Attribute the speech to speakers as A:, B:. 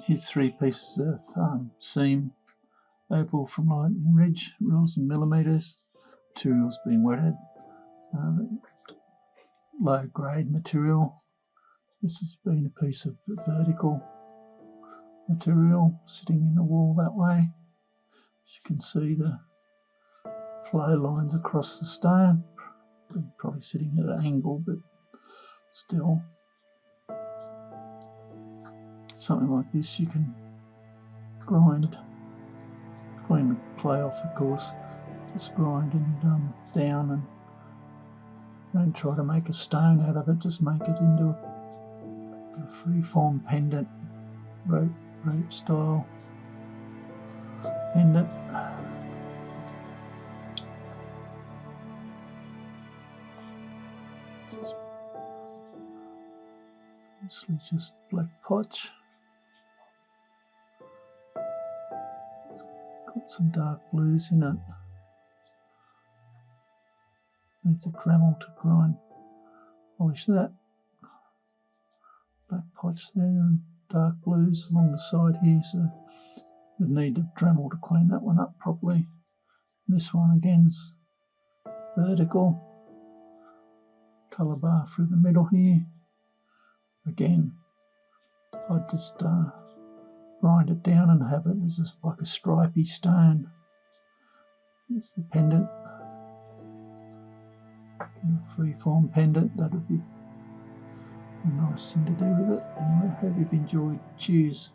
A: Here's 3 pieces of seam Opal from Lightning Ridge, rules in millimetres. Material's been wetted. Low grade material. This has been a piece of vertical material sitting in the wall that way. As you can see the flow lines across the stone. Probably sitting at an angle, but still. Something like this you can grind the clay off, of course. Just grind and down, and don't try to make a stone out of it, just make it into a free-form pendant, rope style pendant. This is mostly just black potch. Got some dark blues in it. Needs a Dremel to grind, polish that. Black potch there and dark blues along the side here, so we need a Dremel to clean that one up properly. This one again's vertical, colour bar through the middle here. Again, I'd just grind it down and have it as just like a stripy stone. There's the pendant, a free-form pendant. That would be a nice thing to do with it. Anyway, I hope you've enjoyed. Cheers.